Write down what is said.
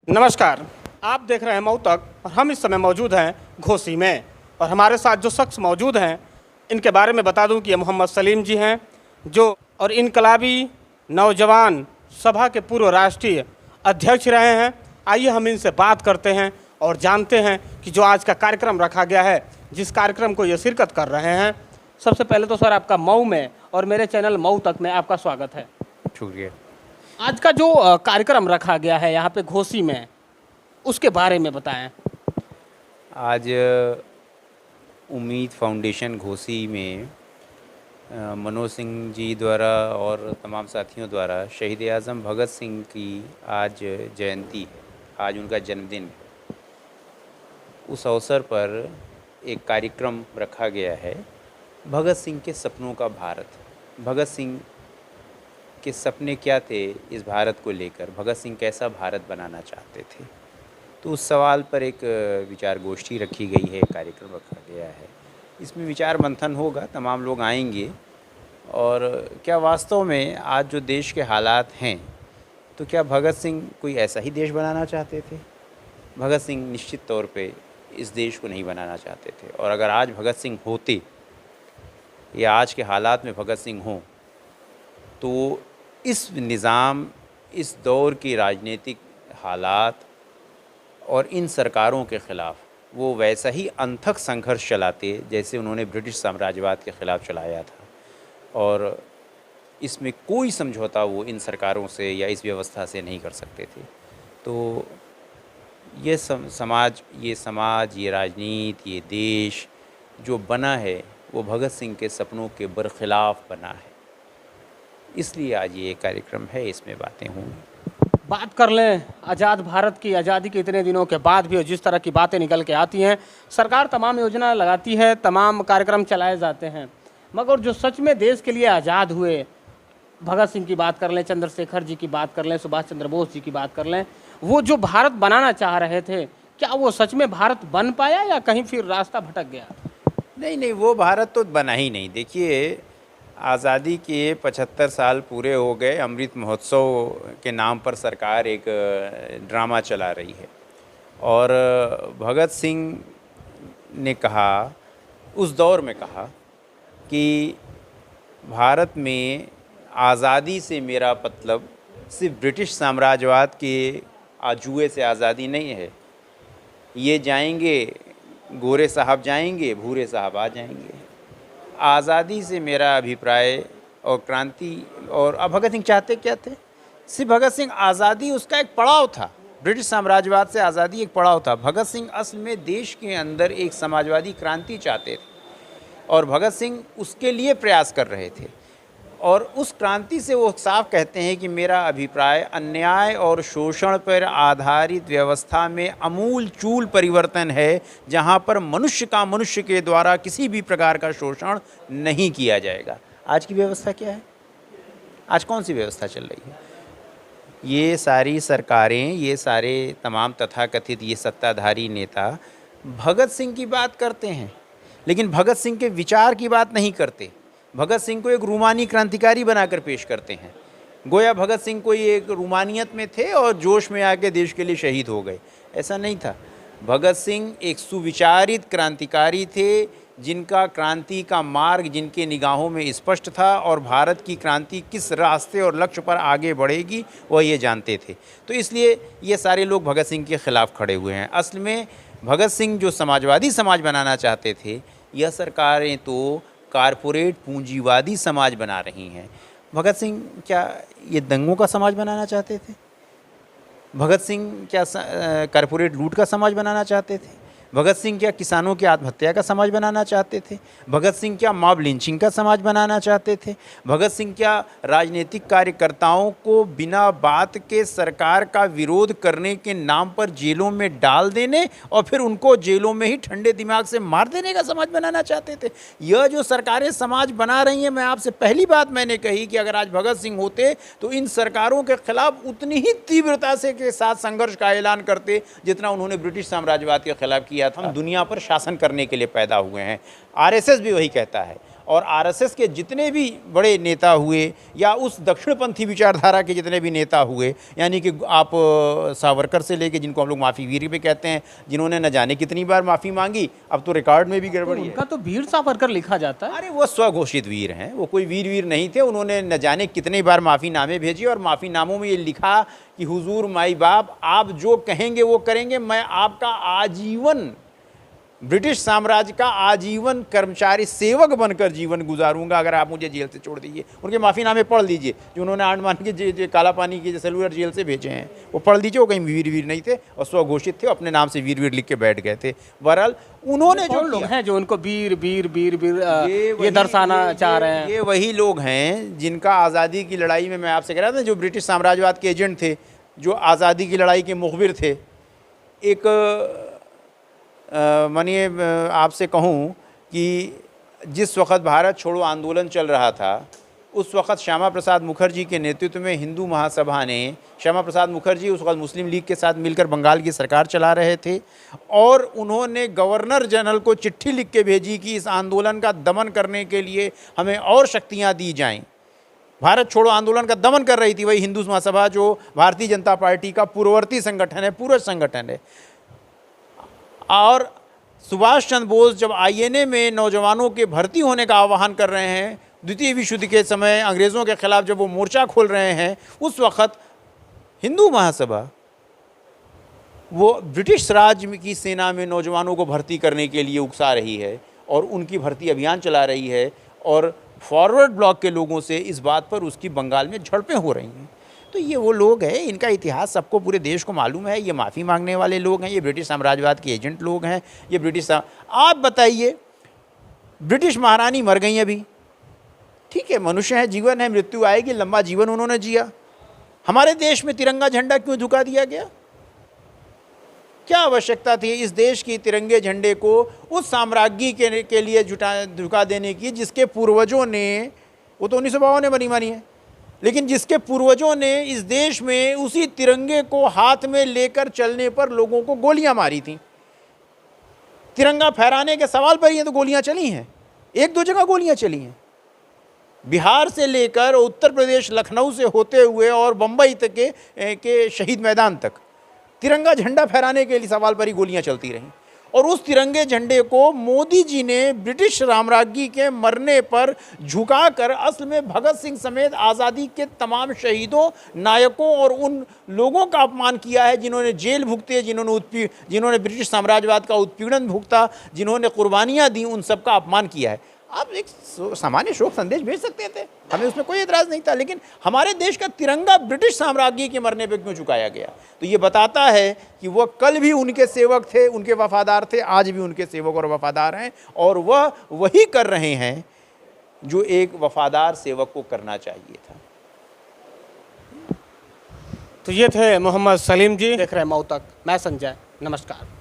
नमस्कार। आप देख रहे हैं मऊ तक और हम इस समय मौजूद हैं घोसी में और हमारे साथ जो शख्स मौजूद हैं इनके बारे में बता दूं कि ये मोहम्मद सलीम जी हैं जो और इनकलाबी नौजवान सभा के पूर्व राष्ट्रीय अध्यक्ष रहे हैं। आइए हम इनसे बात करते हैं और जानते हैं कि जो आज का कार्यक्रम रखा गया है, जिस कार्यक्रम को ये शिरकत कर रहे हैं। सबसे पहले तो सर आपका मऊ में और मेरे चैनल मऊ तक में आपका स्वागत है। शुक्रिया। आज का जो कार्यक्रम रखा गया है यहाँ पे घोसी में, उसके बारे में बताएं। आज उम्मीद फाउंडेशन घोसी में मनोज सिंह जी द्वारा और तमाम साथियों द्वारा शहीद आज़म भगत सिंह की आज जयंती है, आज उनका जन्मदिन है। उस अवसर पर एक कार्यक्रम रखा गया है, भगत सिंह के सपनों का भारत। भगत सिंह के सपने क्या थे इस भारत को लेकर, भगत सिंह कैसा भारत बनाना चाहते थे, तो उस सवाल पर एक विचार गोष्ठी रखी गई है, कार्यक्रम रखा गया है। इसमें विचार मंथन होगा, तमाम लोग आएंगे और क्या वास्तव में आज जो देश के हालात हैं, तो क्या भगत सिंह कोई ऐसा ही देश बनाना चाहते थे? भगत सिंह निश्चित तौर पे इस देश को नहीं बनाना चाहते थे। और अगर आज भगत सिंह होते या आज के हालात में भगत सिंह हों, तो इस निज़ाम, इस दौर की राजनीतिक हालात और इन सरकारों के ख़िलाफ़ वो वैसा ही अनथक संघर्ष चलाते जैसे उन्होंने ब्रिटिश साम्राज्यवाद के ख़िलाफ़ चलाया था। और इसमें कोई समझौता वो इन सरकारों से या इस व्यवस्था से नहीं कर सकते थे। तो ये समाज, ये राजनीति, ये देश जो बना है वो भगत सिंह के सपनों के बरखिलाफ़ बना है। इसलिए आज ये कार्यक्रम है, इसमें बातें होंगी। बात कर लें आज़ाद भारत की, आज़ादी के इतने दिनों के बाद भी जिस तरह की बातें निकल के आती हैं, सरकार तमाम योजना लगाती है, तमाम कार्यक्रम चलाए जाते हैं, मगर जो सच में देश के लिए आज़ाद हुए, भगत सिंह की बात कर लें, चंद्रशेखर जी की बात कर लें, सुभाष चंद्र बोस जी की बात कर लें, वो जो भारत बनाना चाह रहे थे, क्या वो सच में भारत बन पाया या कहीं फिर रास्ता भटक गया? नहीं, वो भारत तो बना ही नहीं। देखिए, आज़ादी के 75 साल पूरे हो गए, अमृत महोत्सव के नाम पर सरकार एक ड्रामा चला रही है। और भगत सिंह ने कहा, उस दौर में कहा कि भारत में आज़ादी से मेरा मतलब सिर्फ ब्रिटिश साम्राज्यवाद के जुए से आज़ादी नहीं है। ये जाएंगे, गोरे साहब जाएंगे, भूरे साहब आ जाएंगे। आज़ादी से मेरा अभिप्राय और क्रांति। और अब भगत सिंह चाहते क्या थे? सिर्फ भगत सिंह आज़ादी उसका एक पड़ाव था, ब्रिटिश साम्राज्यवाद से आज़ादी एक पड़ाव था। भगत सिंह असल में देश के अंदर एक समाजवादी क्रांति चाहते थे और भगत सिंह उसके लिए प्रयास कर रहे थे। और उस क्रांति से वो साफ कहते हैं कि मेरा अभिप्राय अन्याय और शोषण पर आधारित व्यवस्था में अमूल चूल परिवर्तन है, जहाँ पर मनुष्य के द्वारा किसी भी प्रकार का शोषण नहीं किया जाएगा। आज की व्यवस्था क्या है? आज कौन सी व्यवस्था चल रही है? ये सारी सरकारें, ये सारे तमाम तथाकथित ये सत्ताधारी नेता भगत सिंह की बात करते हैं, लेकिन भगत सिंह के विचार की बात नहीं करते। भगत सिंह को एक रूमानी क्रांतिकारी बनाकर पेश करते हैं, गोया भगत सिंह कोई एक रूमानियत में थे और जोश में आके देश के लिए शहीद हो गए। ऐसा नहीं था। भगत सिंह एक सुविचारित क्रांतिकारी थे, जिनका क्रांति का मार्ग जिनके निगाहों में स्पष्ट था और भारत की क्रांति किस रास्ते और लक्ष्य पर आगे बढ़ेगी वह ये जानते थे। तो इसलिए ये सारे लोग भगत सिंह के ख़िलाफ़ खड़े हुए हैं। असल में भगत सिंह जो समाजवादी समाज बनाना चाहते थे, यह सरकारें तो कारपोरेट पूंजीवादी समाज बना रही हैं। भगत सिंह क्या ये दंगों का समाज बनाना चाहते थे? भगत सिंह क्या कारपोरेट लूट का समाज बनाना चाहते थे? भगत सिंह क्या किसानों की आत्महत्या का समाज बनाना चाहते थे? भगत सिंह क्या मॉब लिंचिंग का समाज बनाना चाहते थे? भगत सिंह क्या राजनीतिक कार्यकर्ताओं को बिना बात के सरकार का विरोध करने के नाम पर जेलों में डाल देने और फिर उनको जेलों में ही ठंडे दिमाग से मार देने का समाज बनाना चाहते थे? यह जो सरकारें समाज बना रही हैं, मैं आपसे पहली बात मैंने कही कि अगर आज भगत सिंह होते तो इन सरकारों के खिलाफ उतनी ही तीव्रता से के साथ संघर्ष का ऐलान करते जितना उन्होंने ब्रिटिश साम्राज्यवाद के खिलाफ किया था। हम दुनिया पर शासन करने के लिए पैदा हुए हैं, आरएसएस भी वही कहता है। और आरएसएस के जितने भी बड़े नेता हुए या उस दक्षिणपंथी विचारधारा के जितने भी नेता हुए, यानी कि आप सावरकर से लेके जिनको हम लोग माफ़ी वीर भी कहते हैं, जिन्होंने न जाने कितनी बार माफ़ी मांगी, अब तो रिकॉर्ड में भी गड़बड़ी है। उनका तो वीर सावरकर लिखा जाता है। अरे वो स्वघोषित वीर हैं, वो कोई वीर नहीं थे। उन्होंने न जाने कितने बार माफ़ीनामे भेजे और माफ़ीनामों में ये लिखा कि हुजूर माई बाप, आप जो कहेंगे वो करेंगे, मैं आपका आजीवन ब्रिटिश साम्राज्य का आजीवन कर्मचारी सेवक बनकर जीवन गुजारूंगा अगर आप मुझे जेल से छोड़ दीजिए। उनके माफ़ीनामे पढ़ लीजिए जो उन्होंने अंडमान के काला पानी की सेलुलर जेल से भेजे हैं, वो पढ़ लीजिए। वो कहीं वीर नहीं थे और स्वघोषित थे, अपने नाम से वीर लिख के बैठ गए थे। बहरहाल उन्होंने जो लोग हैं जो उनको वीर वीर वीर वीर ये दर्शाना चाह रहे हैं, ये वही लोग हैं जिनका आज़ादी की लड़ाई में मैं आपसे कह रहा था, जो ब्रिटिश साम्राज्यवाद के एजेंट थे, जो आज़ादी की लड़ाई के मुखबिर थे। एक मानिए आपसे कहूँ कि जिस वक़्त भारत छोड़ो आंदोलन चल रहा था, उस वक़्त श्यामा प्रसाद मुखर्जी के नेतृत्व में हिंदू महासभा ने, श्यामा प्रसाद मुखर्जी उस वक़्त मुस्लिम लीग के साथ मिलकर बंगाल की सरकार चला रहे थे और उन्होंने गवर्नर जनरल को चिट्ठी लिख के भेजी कि इस आंदोलन का दमन करने के लिए हमें और शक्तियाँ दी जाएँ। भारत छोड़ो आंदोलन का दमन कर रही थी वही हिंदू महासभा, जो भारतीय जनता पार्टी का पूर्ववर्ती संगठन है, पूर्व संगठन है। और सुभाष चंद्र बोस जब आईएनए में नौजवानों के भर्ती होने का आह्वान कर रहे हैं, द्वितीय विश्व युद्ध के समय अंग्रेज़ों के ख़िलाफ़ जब वो मोर्चा खोल रहे हैं, उस वक़्त हिंदू महासभा वो ब्रिटिश राज की सेना में नौजवानों को भर्ती करने के लिए उकसा रही है और उनकी भर्ती अभियान चला रही है और फॉरवर्ड ब्लॉक के लोगों से इस बात पर उसकी बंगाल में झड़पें हो रही हैं। तो ये वो लोग हैं, इनका इतिहास सबको पूरे देश को मालूम है। ये माफ़ी मांगने वाले लोग हैं, ये ब्रिटिश साम्राज्यवाद के एजेंट लोग हैं, ये ब्रिटिश आप बताइए, ब्रिटिश महारानी मर गई अभी, ठीक है, मनुष्य है, जीवन है, मृत्यु आएगी, लंबा जीवन उन्होंने जिया। हमारे देश में तिरंगा झंडा क्यों झुका दिया गया? क्या आवश्यकता थी इस देश की तिरंगे झंडे को उस साम्राज्ञी के लिए झुका देने की जिसके पूर्वजों ने, वो तो 1952 में बनी मानी है, लेकिन जिसके पूर्वजों ने इस देश में उसी तिरंगे को हाथ में लेकर चलने पर लोगों को गोलियां मारी थी। तिरंगा फहराने के सवाल पर ही तो गोलियां चली हैं, एक दो जगह गोलियां चली हैं, बिहार से लेकर उत्तर प्रदेश लखनऊ से होते हुए और बम्बई तक के शहीद मैदान तक तिरंगा झंडा फहराने के लिए सवाल पर ही गोलियां चलती रहीं। और उस तिरंगे झंडे को मोदी जी ने ब्रिटिश साम्राज्ञी के मरने पर झुकाकर असल में भगत सिंह समेत आज़ादी के तमाम शहीदों, नायकों और उन लोगों का अपमान किया है जिन्होंने जेल भुगते, जिन्होंने ब्रिटिश साम्राज्यवाद का उत्पीड़न भुगता, जिन्होंने कुर्बानियाँ दी, उन सब का अपमान किया है। आप एक सामान्य शोक संदेश भेज सकते थे, हमें उसमें कोई एतराज़ नहीं था, लेकिन हमारे देश का तिरंगा ब्रिटिश साम्राज्य के मरने पर क्यों झुकाया गया? तो ये बताता है कि वह कल भी उनके सेवक थे, उनके वफादार थे, आज भी उनके सेवक और वफादार हैं, और वह वही कर रहे हैं जो एक वफादार सेवक को करना चाहिए था। तो ये थे मोहम्मद सलीम जी। देख रहे हैं मऊ तक, मैं संजय, नमस्कार।